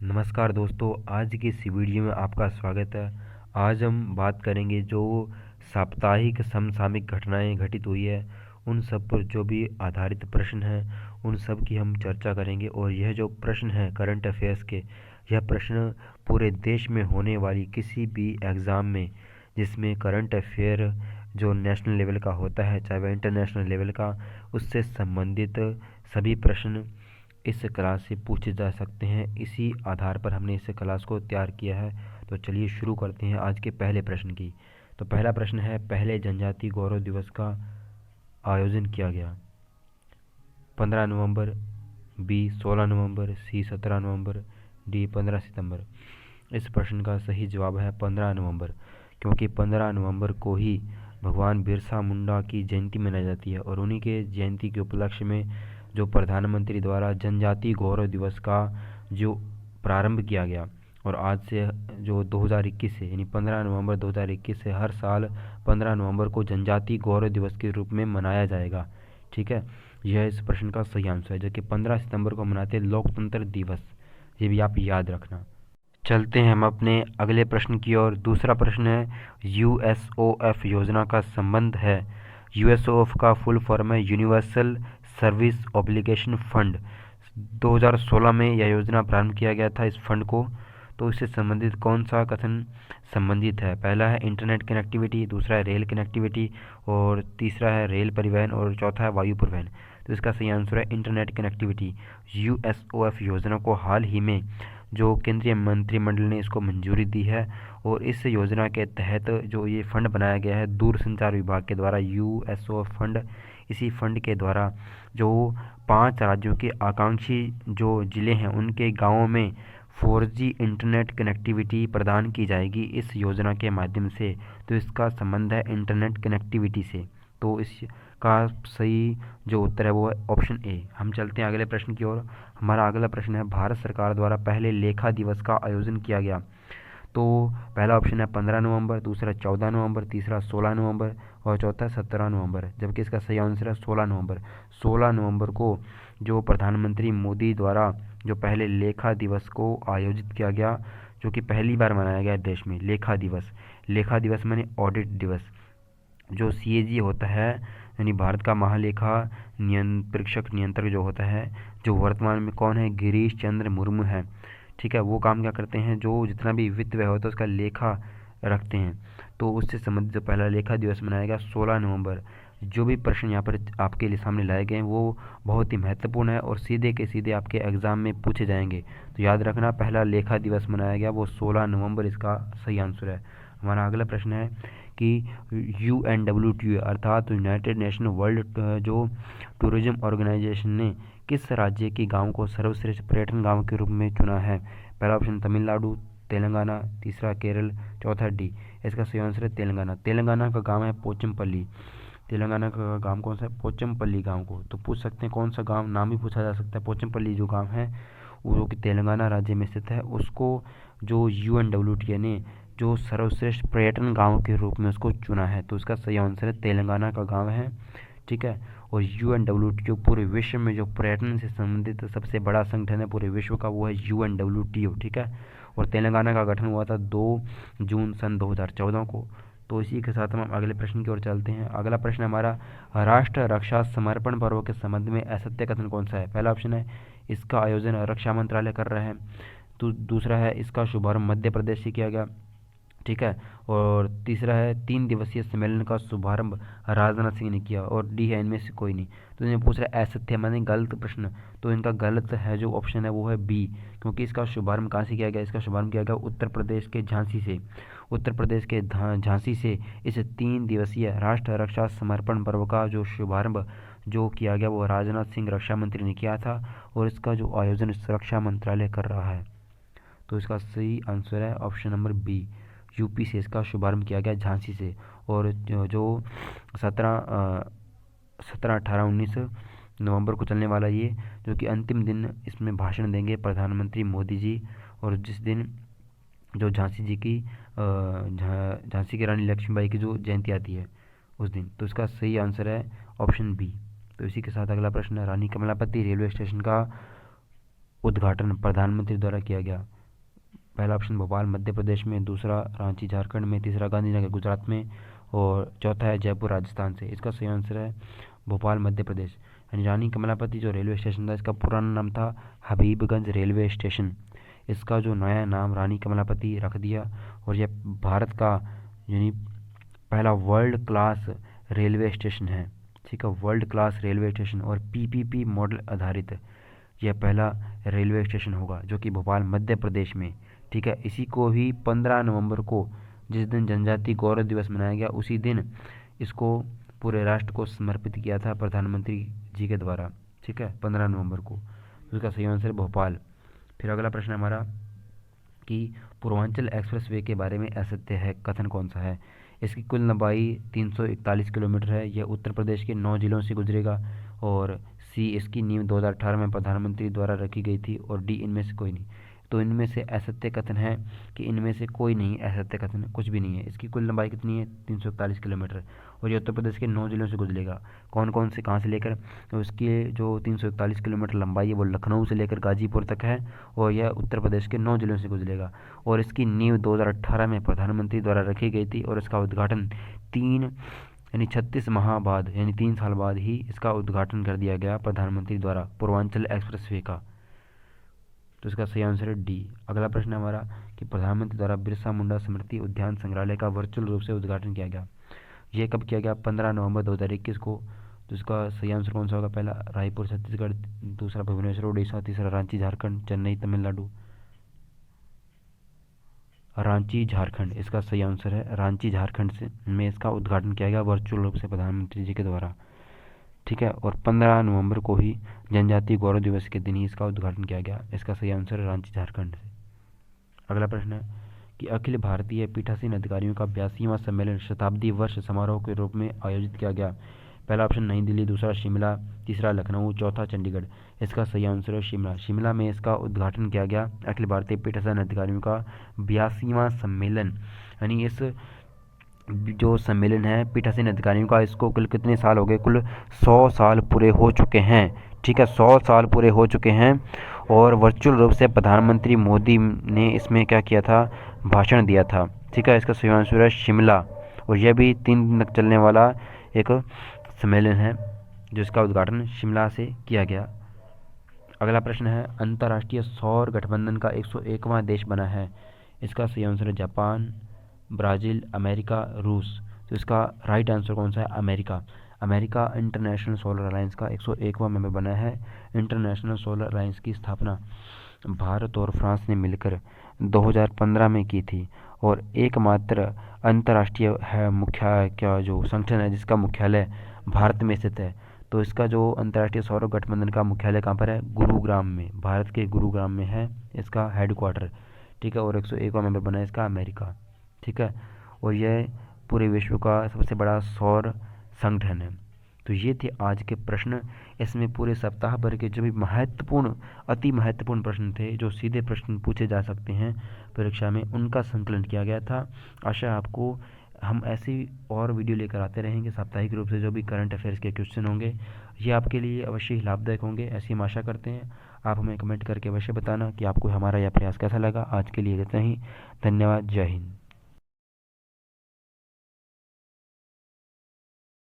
नमस्कार दोस्तों, आज की इस वीडियो में आपका स्वागत है। आज हम बात करेंगे जो साप्ताहिक समसामयिक घटनाएं घटित हुई है उन सब पर जो भी आधारित प्रश्न हैं उन सब की हम चर्चा करेंगे। और यह जो प्रश्न है करंट अफेयर्स के, यह प्रश्न पूरे देश में होने वाली किसी भी एग्ज़ाम में जिसमें करंट अफेयर जो नेशनल लेवल का होता है चाहे वह इंटरनेशनल लेवल का, उससे संबंधित सभी प्रश्न इस क्लास से पूछे जा सकते हैं। इसी आधार पर हमने इस क्लास को तैयार किया है। तो चलिए शुरू करते हैं आज के पहले प्रश्न की। तो पहला प्रश्न है, पहले जनजातीय गौरव दिवस का आयोजन किया गया? 15 नवंबर, बी 16 नवंबर, सी 17 नवंबर, डी 15 सितंबर। इस प्रश्न का सही जवाब है 15 नवंबर, क्योंकि 15 नवंबर को ही भगवान बिरसा मुंडा की जयंती मनाई जाती है और उन्हीं के जयंती के उपलक्ष्य में जो प्रधानमंत्री द्वारा जनजातीय गौरव दिवस का जो प्रारंभ किया गया। और आज से जो 2021 से यानी 15 नवंबर 2021 से हर साल 15 नवंबर को जनजातीय गौरव दिवस के रूप में मनाया जाएगा। ठीक है, यह इस प्रश्न का सही आंसर है। जबकि 15 सितंबर को मनाते हैं लोकतंत्र दिवस, ये भी आप याद रखना। चलते हैं हम अपने अगले प्रश्न की ओर। दूसरा प्रश्न है, यूएसओएफ योजना का संबंध है। यूएसओएफ का फुल फॉर्म है यूनिवर्सल सर्विस ऑब्लिगेशन फंड। 2016 में यह योजना प्रारंभ किया गया था इस फंड को। तो इससे संबंधित कौन सा कथन संबंधित है? पहला है इंटरनेट कनेक्टिविटी, दूसरा है रेल कनेक्टिविटी, और तीसरा है रेल परिवहन, और चौथा है वायु परिवहन। तो इसका सही आंसर है इंटरनेट कनेक्टिविटी। यूएसओएफ योजना को हाल ही में जो केंद्रीय मंत्रिमंडल ने इसको मंजूरी दी है और इस योजना के तहत जो ये फंड बनाया गया है दूरसंचार विभाग के द्वारा, यूएसओ फंड। इसी फंड के द्वारा जो 5 राज्यों के आकांक्षी जो ज़िले हैं उनके गाँवों में 4G इंटरनेट कनेक्टिविटी प्रदान की जाएगी इस योजना के माध्यम से। तो इसका संबंध है इंटरनेट कनेक्टिविटी से। तो इसका सही जो उत्तर है वो है ऑप्शन ए। हम चलते हैं अगले प्रश्न की ओर। हमारा अगला प्रश्न है, भारत सरकार द्वारा पहले लेखा दिवस का आयोजन किया गया? तो पहला ऑप्शन है 15 नवंबर, दूसरा 14 नवंबर, तीसरा 16 नवंबर और चौथा 17 नवंबर। जबकि इसका सही आंसर है 16 नवंबर। 16 नवंबर को जो प्रधानमंत्री मोदी द्वारा जो पहले लेखा दिवस को आयोजित किया गया, जो कि पहली बार मनाया गया देश में लेखा दिवस। लेखा दिवस माने ऑडिट दिवस। जो सीएजी होता है यानी भारत का महालेखा परीक्षक नियंत्रक जो होता है, जो वर्तमान में कौन है, गिरीश चंद्र मुर्मू है। ठीक है, वो काम क्या करते हैं, जो जितना भी वित्त व्यय होता है उसका लेखा रखते हैं। तो उससे संबंधित जो पहला लेखा दिवस मनाया गया 16 नवंबर। जो भी प्रश्न यहाँ पर आपके लिए सामने लाए गए हैं वो बहुत ही महत्वपूर्ण है और सीधे के सीधे आपके एग्ज़ाम में पूछे जाएंगे। तो याद रखना, पहला लेखा दिवस मनाया गया वो 16 नवंबर, इसका सही आंसर है। हमारा अगला प्रश्न है कि UNWTO अर्थात यूनाइटेड नेशन वर्ल्ड जो टूरिज्म ऑर्गेनाइजेशन ने किस राज्य के गांव को सर्वश्रेष्ठ पर्यटन गांव के रूप में चुना है? पहला ऑप्शन तमिलनाडु, तेलंगाना, तीसरा केरल, चौथा डी। इसका सही आंसर है तेलंगाना। तेलंगाना का गांव है पोचमपल्ली। तेलंगाना का गांव कौन सा है? पोचमपल्ली गांव को तो पूछ सकते हैं कौन सा गांव, नाम भी पूछा जा सकता है। पोचमपल्ली जो गांव है वो जो कि तेलंगाना राज्य में स्थित है, उसको जो UNWTO ने जो सर्वश्रेष्ठ पर्यटन गांव के रूप में उसको चुना है। तो इसका सही आंसर है तेलंगाना का गांव है। ठीक है, और UNWTO पूरे विश्व में जो पर्यटन से संबंधित सबसे बड़ा संगठन है पूरे विश्व का, वो है UNWTO। ठीक है, और तेलंगाना का गठन हुआ था 2 जून सन 2014 को। तो इसी के साथ हम अगले प्रश्न की ओर चलते हैं। अगला प्रश्न हमारा, राष्ट्र रक्षा समर्पण पर्व के संबंध में असत्य कथन कौन सा है? पहला ऑप्शन है इसका आयोजन रक्षा मंत्रालय कर रहा है। तो दूसरा है इसका शुभारंभ मध्य प्रदेश से किया गया। ठीक है, और तीसरा है 3 दिवसीय सम्मेलन का शुभारंभ राजनाथ सिंह ने किया, और डी है इनमें से कोई नहीं। तो इन्हें पूछ रहा है असत्य माने गलत प्रश्न, तो इनका गलत है जो ऑप्शन है वो है बी, क्योंकि इसका शुभारंभ कहाँ से किया गया? इसका शुभारंभ किया गया उत्तर प्रदेश के झांसी से। उत्तर प्रदेश के झांसी से इस 3 दिवसीय राष्ट्र रक्षा समर्पण पर्व का जो शुभारंभ जो किया गया वो राजनाथ सिंह रक्षा मंत्री ने किया था, और इसका जो आयोजन रक्षा मंत्रालय कर रहा है। तो इसका सही आंसर है ऑप्शन नंबर बी, यूपी से इसका शुभारंभ किया गया झांसी से। और जो 17, 18, 19 नवंबर को चलने वाला ये जो कि अंतिम दिन इसमें भाषण देंगे प्रधानमंत्री मोदी जी, और जिस दिन जो झांसी जी की झांसी की रानी लक्ष्मीबाई की जो जयंती आती है उस दिन। तो इसका सही आंसर है ऑप्शन बी। तो इसी के साथ अगला प्रश्न है, रानी कमलापति रेलवे स्टेशन का उद्घाटन प्रधानमंत्री द्वारा किया गया? पहला ऑप्शन भोपाल मध्य प्रदेश में, दूसरा रांची झारखंड में, तीसरा गांधीनगर गुजरात में और चौथा है जयपुर राजस्थान से। इसका सही आंसर है भोपाल मध्य प्रदेश। यानी रानी कमलापति जो रेलवे स्टेशन था, इसका पुराना नाम था हबीबगंज रेलवे स्टेशन। इसका जो नया नाम रानी कमलापति रख दिया और यह भारत का यानी पहला वर्ल्ड क्लास रेलवे स्टेशन है। ठीक है, वर्ल्ड क्लास रेलवे स्टेशन और पीपीपी मॉडल आधारित यह पहला रेलवे स्टेशन होगा जो कि भोपाल मध्य प्रदेश में। ठीक है, इसी को ही 15 नवंबर को, जिस दिन जनजातीय गौरव दिवस मनाया गया, उसी दिन इसको पूरे राष्ट्र को समर्पित किया था प्रधानमंत्री जी के द्वारा। ठीक है, 15 नवंबर को। तो इसका सही आंसर भोपाल। फिर अगला प्रश्न हमारा कि पूर्वांचल एक्सप्रेसवे के बारे में असत्य है कथन कौन सा है। इसकी कुल लंबाई 341 किलोमीटर है। यह उत्तर प्रदेश के 9 जिलों से गुजरेगा। और सी, इसकी नींव 2018 में प्रधानमंत्री द्वारा रखी गई थी। और डी, इनमें से कोई नहीं। तो इनमें से असत्य कथन है कि इनमें से कोई नहीं, असत्य कथन कुछ भी नहीं है। इसकी कुल लंबाई कितनी है? 341 किलोमीटर। और ये उत्तर प्रदेश के 9 जिलों से गुजरेगा। कौन कौन से कहाँ से लेकर? तो इसकी जो 341 किलोमीटर लंबाई है वो लखनऊ से लेकर गाजीपुर तक है और यह उत्तर प्रदेश के 9 जिलों से गुजरेगा। और इसकी नींव 2018 में प्रधानमंत्री द्वारा रखी गई थी और इसका उद्घाटन 36 माह बाद यानी 3 साल बाद ही इसका उद्घाटन कर दिया गया प्रधानमंत्री द्वारा पूर्वांचल एक्सप्रेसवे का। तो इसका सही आंसर है डी। अगला प्रश्न हमारा कि प्रधानमंत्री द्वारा बिरसा मुंडा स्मृति उद्यान संग्रहालय का वर्चुअल रूप से उद्घाटन किया गया। यह कब किया गया? 15 नवंबर 2021 को। तो इसका सही आंसर कौन सा होगा? पहला रायपुर छत्तीसगढ़, दूसरा भुवनेश्वर उड़ीसा, तीसरा रांची झारखंड, चेन्नई तमिलनाडु। रांची झारखंड इसका सही आंसर है। रांची झारखंड से में इसका उद्घाटन किया गया वर्चुअल रूप से प्रधानमंत्री जी के द्वारा। ठीक है, और 15 नवंबर को ही जनजातीय गौरव दिवस के दिन ही इसका उद्घाटन किया गया। इसका सही आंसर है रांची झारखंड से। अगला प्रश्न है कि अखिल भारतीय पीठासीन अधिकारियों का 82वां सम्मेलन शताब्दी वर्ष समारोह के रूप में आयोजित किया गया। पहला ऑप्शन नई दिल्ली, दूसरा शिमला, तीसरा लखनऊ, चौथा चंडीगढ़। इसका सही आंसर है शिमला। शिमला में इसका उद्घाटन किया गया अखिल भारतीय पीठासीन अधिकारियों का 82वां सम्मेलन। यानी इस जो सम्मेलन है पीठासीन अधिकारियों का, इसको कुल कितने साल हो गए? कुल 100 साल पूरे हो चुके हैं। ठीक है, 100 साल पूरे हो चुके हैं। और वर्चुअल रूप से प्रधानमंत्री मोदी ने इसमें क्या किया था? भाषण दिया था। ठीक है, इसका सही आंसर है शिमला। और यह भी 3 दिन तक चलने वाला एक सम्मेलन है जिसका उद्घाटन शिमला से किया गया। अगला प्रश्न है अंतर्राष्ट्रीय सौर गठबंधन का 101वां देश बना है। इसका सही आंसर है जापान, ब्राज़ील, अमेरिका, रूस। तो इसका राइट आंसर कौन सा है? America. America international solar alliance का 101वां मेंबर बना है। इंटरनेशनल सोलर अलायंस की स्थापना भारत और फ्रांस ने मिलकर 2015 में की थी और एकमात्र अंतर्राष्ट्रीय है मुख्य क्या जो संगठन है जिसका मुख्यालय भारत में स्थित है। तो इसका जो अंतर्राष्ट्रीय सौर गठबंधन का मुख्यालय कहाँ पर है? गुरुग्राम में, भारत के गुरुग्राम में है इसका हेडक्वार्टर। ठीक है, और 101वां मेंबर बना है इसका अमेरिका। ठीक है, और यह पूरे विश्व का सबसे बड़ा सौर संगठन है। तो ये थे आज के प्रश्न। इसमें पूरे सप्ताह भर के जो भी महत्वपूर्ण, अति महत्वपूर्ण प्रश्न थे, जो सीधे प्रश्न पूछे जा सकते हैं परीक्षा में, उनका संकलन किया गया था। आशा आपको हम ऐसी और वीडियो लेकर आते रहेंगे साप्ताहिक रूप से। जो भी करंट अफेयर्स के क्वेश्चन होंगे ये आपके लिए अवश्य ही लाभदायक होंगे, ऐसी हम आशा करते हैं। आप हमें कमेंट करके अवश्य बताना कि आपको हमारा यह प्रयास कैसा लगा। आज के लिए इतना ही। धन्यवाद। जय हिंद।